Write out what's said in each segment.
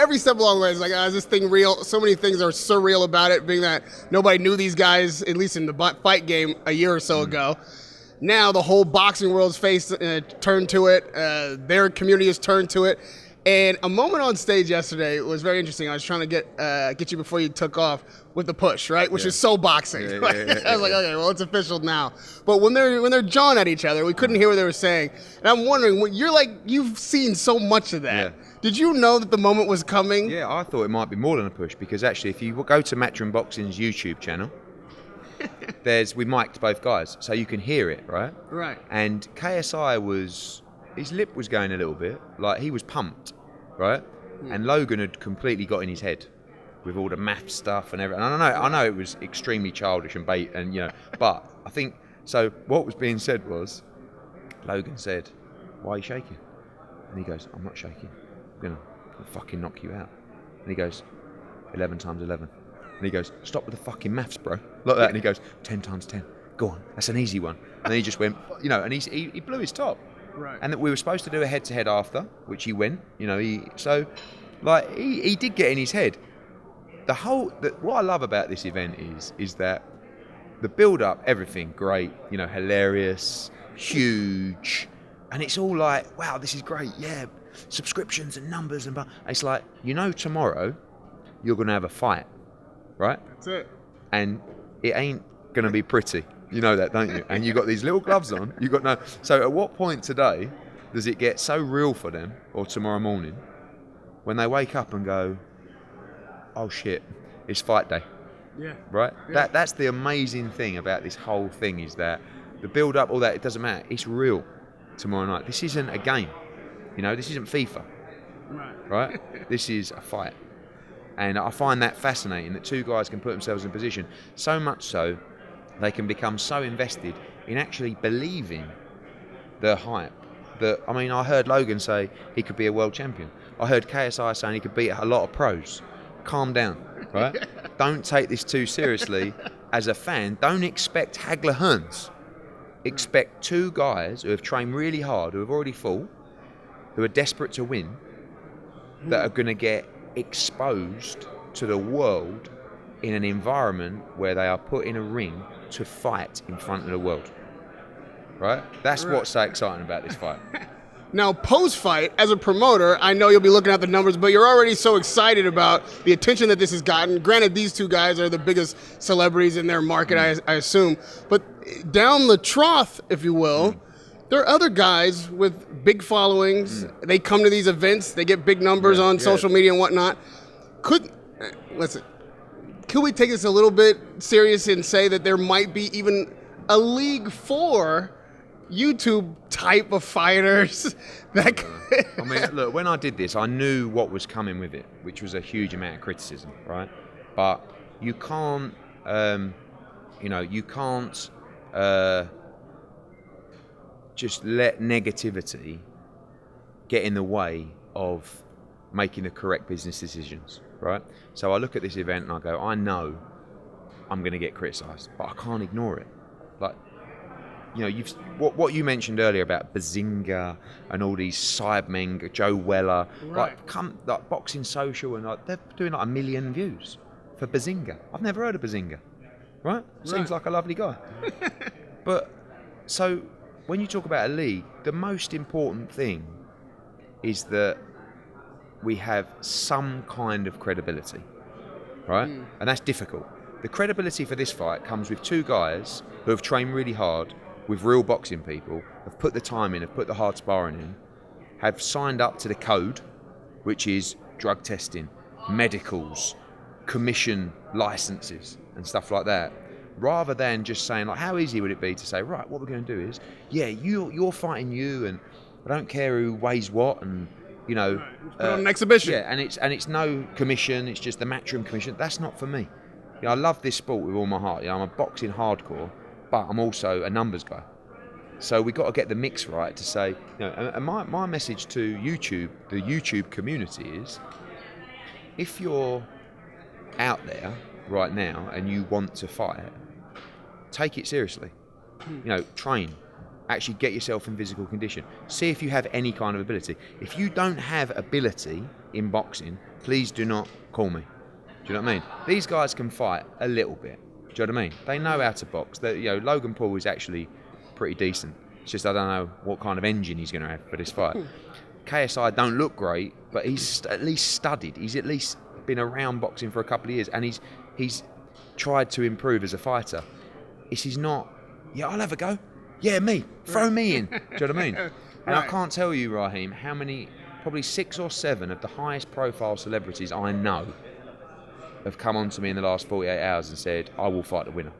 every step along the way, it's like, is this thing real? So many things are surreal about it, being that nobody knew these guys, at least in the fight game a year or so ago. Now the whole boxing world's turned to it. Their community has turned to it. And a moment on stage yesterday was very interesting. I was trying to get you before you took off with the push, right? Which is so boxing. I was like, okay, well, it's official now. But when they're jawing at each other, we couldn't hear what they were saying. And I'm wondering, you've seen so much of that. Yeah. Did you know that the moment was coming? Yeah, I thought it might be more than a push, because actually, if you go to Matchroom Boxing's YouTube channel, we mic'd both guys, so you can hear it, right? Right. And KSI his lip was going a little bit, like he was pumped, right? And Logan had completely got in his head with all the math stuff and everything. And I know it was extremely childish and bait, and but I think so. What was being said was, Logan said, "Why are you shaking?" And he goes, "I'm not shaking. I'm gonna fucking knock you out." And he goes, 11 times 11. And he goes, "Stop with the fucking maths, bro." Like that. And he goes, 10 times 10. Go on, that's an easy one. And then he just went, and he blew his top. Right. And that we were supposed to do a head-to-head after, which he went. He did get in his head. What I love about this event is that the build-up, everything great, hilarious, huge, and it's all like, wow, this is great, yeah, subscriptions and numbers and it's like, tomorrow you're gonna have a fight, right? That's it. And it ain't gonna be pretty. You know that, don't you? And you got these little gloves on. You got no. So at what point today does it get so real for them, or tomorrow morning, when they wake up and go, "Oh shit, it's fight day"? Yeah. Right. Yeah. That's the amazing thing about this whole thing, is that the build up, all that, it doesn't matter. It's real tomorrow night. This isn't a game. This isn't FIFA. Right. This is a fight. And I find that fascinating, that two guys can put themselves in position, so much so they can become so invested in actually believing the hype. I heard Logan say he could be a world champion. I heard KSI saying he could beat a lot of pros. Calm down, right? Don't take this too seriously. As a fan, don't expect Hagler Hearns. Expect two guys who have trained really hard, who have already fought, who are desperate to win, that are going to get exposed to the world in an environment where they are put in a ring to fight in front of the world. Right? That's what's so exciting about this fight. Now, post-fight, as a promoter, I know you'll be looking at the numbers, but you're already so excited about the attention that this has gotten. Granted, these two guys are the biggest celebrities in their market, I assume. But down the trough, if you will, there are other guys with big followings. They come to these events. They get big numbers on social media and whatnot. Could we take this a little bit serious and say that there might be even a league for YouTube type of fighters that look, when I did this, I knew what was coming with it, which was a huge amount of criticism, right? But you can't, just let negativity get in the way of making the correct business decisions, right? So I look at this event and I go, I know I'm going to get criticised, but I can't ignore it. Like, what you mentioned earlier about Bazinga and all these Cybermen, Joe Weller, right. like Boxing Social, and they're doing like 1 million views for Bazinga. I've never heard of Bazinga, right? Seems like a lovely guy. But so when you talk about a league, the most important thing is that we have some kind of credibility, right? And that's difficult. The credibility for this fight comes with two guys who have trained really hard with real boxing people, have put the time in, have put the hard sparring in, have signed up to the code, which is drug testing, medicals, commission licenses and stuff like that, rather than just saying, like, how easy would it be to say, right, what we're going to do is, you're fighting you, and I don't care who weighs what, and put on an exhibition. Yeah, and it's no commission, it's just the Matchroom commission. That's not for me. I love this sport with all my heart. I'm a boxing hardcore, but I'm also a numbers guy. So we got to get the mix right to say, and my message to YouTube, the YouTube community, is, if you're out there right now and you want to fight, take it seriously. Train. Actually get yourself in physical condition. See if you have any kind of ability. If you don't have ability in boxing, please do not call me. Do you know what I mean? These guys can fight a little bit. Do you know what I mean? They know how to box. Logan Paul is actually pretty decent. It's just I don't know what kind of engine he's going to have for this fight. KSI don't look great, but he's at least studied. He's at least been around boxing for a couple of years, and he's tried to improve as a fighter. He's not, I'll have a go. Yeah, me. Throw me in. Do you know what I mean? And I can't tell you, Rahim, how many, probably 6 or 7 of the highest profile celebrities I know have come on to me in the last 48 hours and said, I will fight the winner.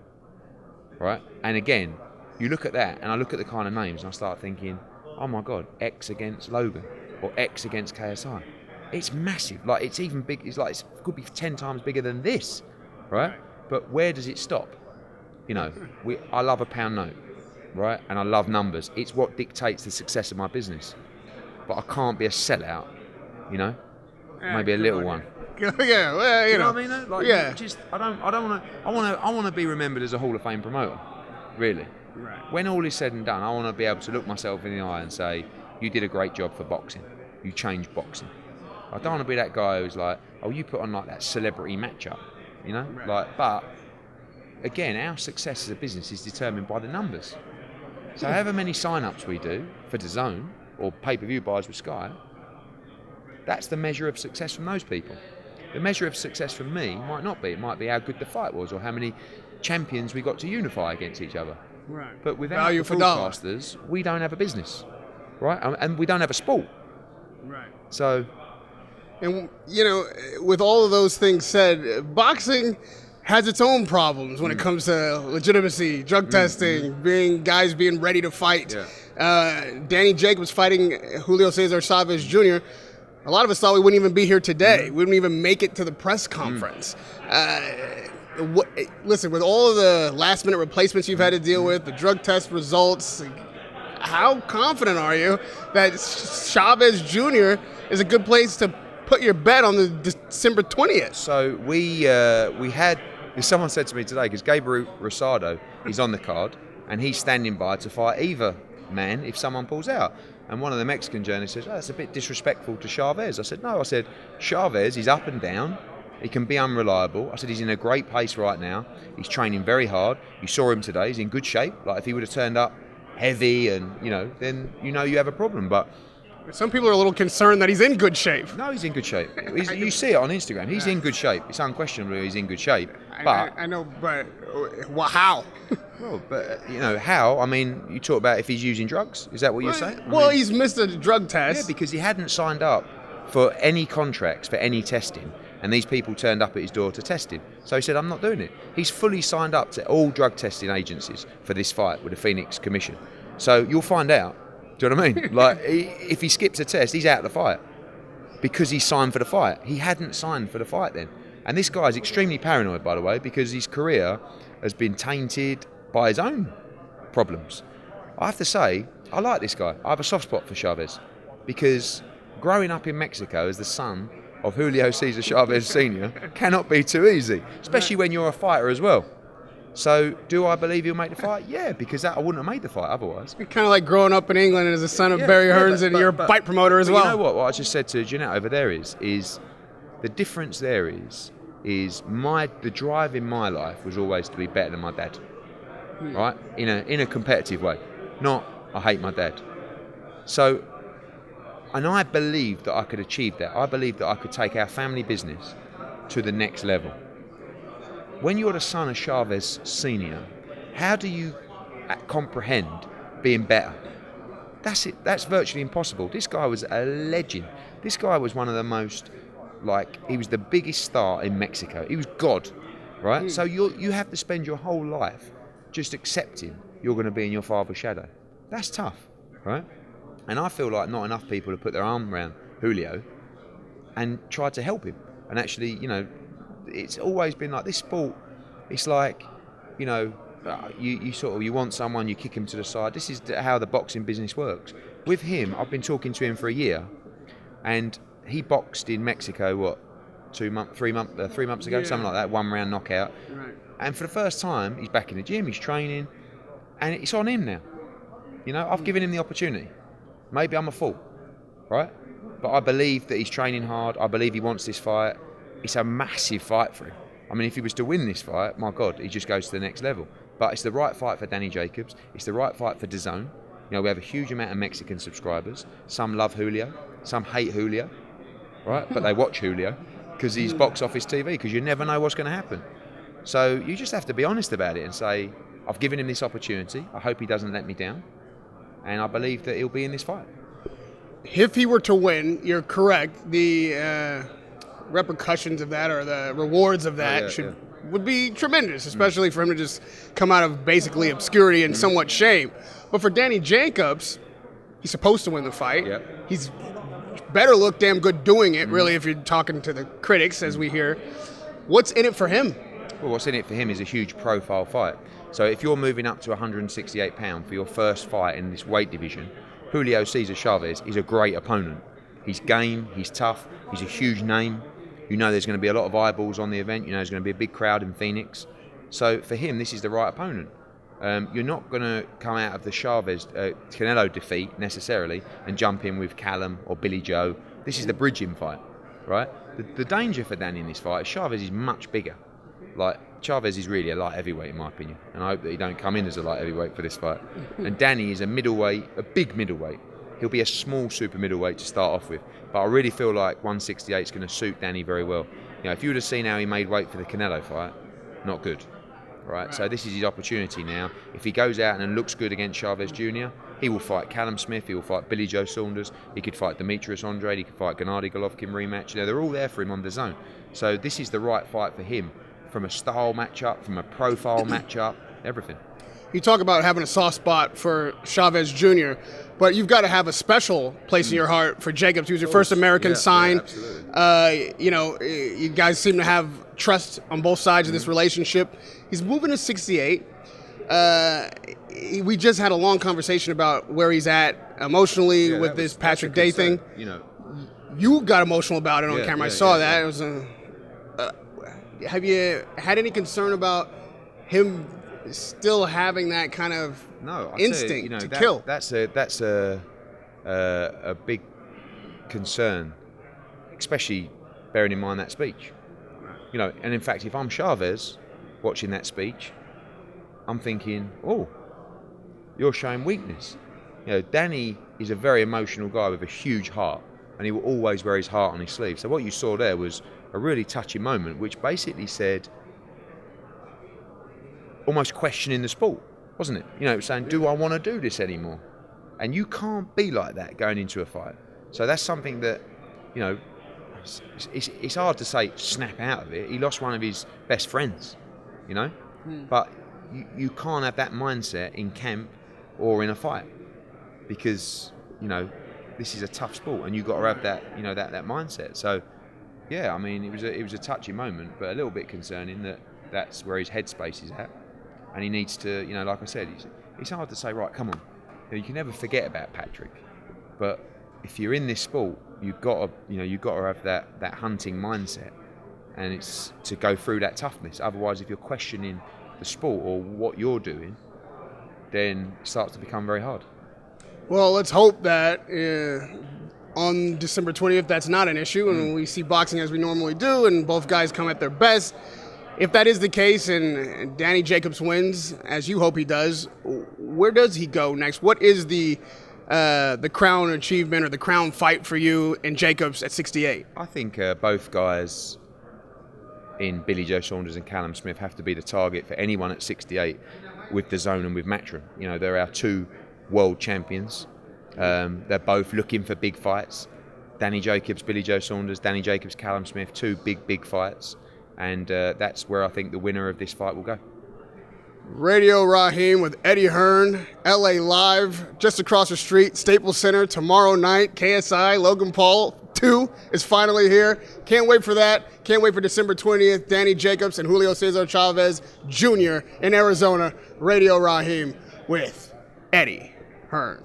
Right? And again, you look at that, and I look at the kind of names, and I start thinking, oh my God, X against Logan, or X against KSI. It's massive. Like, it's even big. It's like, it could be 10 times bigger than this, right? But where does it stop? I love a pound note, right? And I love numbers. It's what dictates the success of my business. But I can't be a sellout, maybe a little one. Yeah, well, you know what I mean? Like, I want to be remembered as a Hall of Fame promoter, really. Right. When all is said and done, I want to be able to look myself in the eye and say, you did a great job for boxing. You changed boxing. I don't want to be that guy who's like, oh, you put on like that celebrity matchup, Right. But again, our success as a business is determined by the numbers. So however many sign-ups we do for DAZN or pay-per-view buys with Sky, that's the measure of success from those people. The measure of success from me might not be. It might be how good the fight was or how many champions we got to unify against each other. Right. But without the broadcasters, we don't have a business, right? And we don't have a sport. Right. So, and with all of those things said, boxing has its own problems when it comes to legitimacy, drug testing, being ready to fight. Yeah. Danny Jacobs fighting Julio Cesar Chavez Jr. A lot of us thought we wouldn't even be here today. We wouldn't even make it to the press conference. Listen, with all of the last-minute replacements you've had to deal with, the drug test results, how confident are you that Chavez Jr. is a good place to put your bet on the December 20th? So we had, someone said to me today, because Gabriel Rosado is on the card, and he's standing by to fight either man if someone pulls out. And one of the Mexican journalists says, that's a bit disrespectful to Chavez. I said, no. I said, Chavez, he's up and down. He can be unreliable. I said, he's in a great pace right now. He's training very hard. You saw him today. He's in good shape. Like, if he would have turned up heavy and, then you have a problem. But some people are a little concerned that he's in good shape. No, he's in good shape. You see it on Instagram. He's in good shape. It's unquestionable he's in good shape. But I know, but how? Well, but how? I mean, you talk about if he's using drugs. Is that what you're saying? Well, he's missed a drug test. Yeah, because he hadn't signed up for any contracts for any testing, and these people turned up at his door to test him. So he said, I'm not doing it. He's fully signed up to all drug testing agencies for this fight with the Phoenix Commission. So you'll find out. Do you know what I mean? Like, if he skips a test, he's out of the fight because he signed for the fight. He hadn't signed for the fight then. And this guy is extremely paranoid, by the way, because his career has been tainted by his own problems. I have to say, I like this guy. I have a soft spot for Chavez because growing up in Mexico as the son of Julio Cesar Chavez Sr. cannot be too easy, especially when you're a fighter as well. So, do I believe he'll make the fight? Yeah, because I wouldn't have made the fight otherwise. You're kind of like growing up in England as a son of Barry Hearns, and you're a fight promoter as well. You know what I just said to Jeanette over there is the difference there is the drive in my life was always to be better than my dad, right? In a competitive way, not I hate my dad. So, and I believed that I could achieve that. I believed that I could take our family business to the next level. When you're the son of Chavez Sr., how do you comprehend being better? That's it. That's virtually impossible. This guy was a legend. This guy was one of the most, he was the biggest star in Mexico. He was God, right? So you have to spend your whole life just accepting you're going to be in your father's shadow. That's tough, right? And I feel like not enough people have put their arm around Julio and tried to help him. And actually, it's always been like this sport. It's like, you want someone, you kick him to the side. This is how the boxing business works. With him, I've been talking to him for a year, and he boxed in Mexico, 3 months ago, something like that, 1 round knockout. Right. And for the first time, he's back in the gym, he's training, and it's on him now. I've given him the opportunity. Maybe I'm a fool, right? But I believe that he's training hard. I believe he wants this fight. It's a massive fight for him. I mean, if he was to win this fight, my God, he just goes to the next level. But it's the right fight for Danny Jacobs. It's the right fight for DAZN. You know, we have a huge amount of Mexican subscribers. Some love Julio. Some hate Julio. Right? But they watch Julio because he's box office TV, because you never know what's going to happen. So you just have to be honest about it and say, I've given him this opportunity. I hope he doesn't let me down. And I believe that he'll be in this fight. If he were to win, you're correct. The repercussions of that, or the rewards of that, would be tremendous, especially for him to just come out of basically obscurity and somewhat shame. But for Danny Jacobs, he's supposed to win the fight. He's better look damn good doing it, really, if you're talking to the critics, as we hear. What's in it for him? Well, what's in it for him is a huge profile fight. So if you're moving up to 168 pound for your first fight in this weight division, Julio Cesar Chavez is a great opponent. He's game, he's tough, he's a huge name. You know there's going to be a lot of eyeballs on the event. You know there's going to be a big crowd in Phoenix. So for him, this is the right opponent. You're not going to come out of the Chavez Canelo defeat necessarily and jump in with Callum or Billy Joe. This is the bridging fight, right? The danger for Danny in this fight is Chavez is much bigger. Like, Chavez is really a light heavyweight, in my opinion, and I hope that he don't come in as a light heavyweight for this fight. And Danny is a middleweight, a big middleweight. He'll be a small super middleweight to start off with, but I really feel like 168 is going to suit Danny very well. You know, if you would have seen how he made weight for the Canelo fight, not good, right? So this is his opportunity now. If he goes out and looks good against Chavez Jr., he will fight Callum Smith, he will fight Billy Joe Saunders, he could fight Demetrius Andrade, he could fight Gennady Golovkin rematch. You know, they're all there for him on DAZN. So this is the right fight for him, from a style matchup, from a profile matchup, everything. You talk about having a soft spot for Chavez Jr., but you've got to have a special place in your heart for Jacobs. He was your first American signed. You know, you guys seem to have trust on both sides of this relationship. He's moving to 68. We just had a long conversation about where he's at emotionally with this Patrick Day thing. You know, you got emotional about it on camera. I saw that. It was have you had any concern about him still having that kind of instinct to kill? That's a big concern, especially bearing in mind that speech. You know, and in fact, if I'm Chavez watching that speech, I'm thinking, oh, you're showing weakness. You know, Danny is a very emotional guy with a huge heart, and he will always wear his heart on his sleeve. So what you saw there was a really touching moment, which basically said, almost questioning the sport, wasn't it? You know, saying, do I want to do this anymore? And you can't be like that going into a fight. So that's something that, you know, it's hard to say snap out of it. He lost one of his best friends, you know? But you can't have that mindset in camp or in a fight, because, you know, this is a tough sport and you've got to have that, you know, that mindset. So, yeah, I mean, it was a touchy moment, but a little bit concerning that that's where his headspace is at. And he needs to, you know, like I said, it's hard to say, right, come on. You can never forget about Patrick. But if you're in this sport, you've got to have that hunting mindset. And it's to go through that toughness. Otherwise, if you're questioning the sport or what you're doing, then it starts to become very hard. Well, let's hope that on December 20th, that's not an issue, and we see boxing as we normally do, and both guys come at their best. If that is the case and Danny Jacobs wins, as you hope he does, where does he go next? What is the crown achievement or the crown fight for you and Jacobs at 68? I think both guys in Billy Joe Saunders and Callum Smith have to be the target for anyone at 68 with DAZN and with Matchroom. You know, they're our two world champions. They're both looking for big fights. Danny Jacobs, Billy Joe Saunders, Danny Jacobs, Callum Smith, two big fights. And that's where I think the winner of this fight will go. Radio Rahim with Eddie Hearn, LA Live, just across the street, Staples Center, tomorrow night. KSI, Logan Paul 2 is finally here. Can't wait for that. Can't wait for December 20th. Danny Jacobs and Julio Cesar Chavez Jr. in Arizona. Radio Rahim with Eddie Hearn.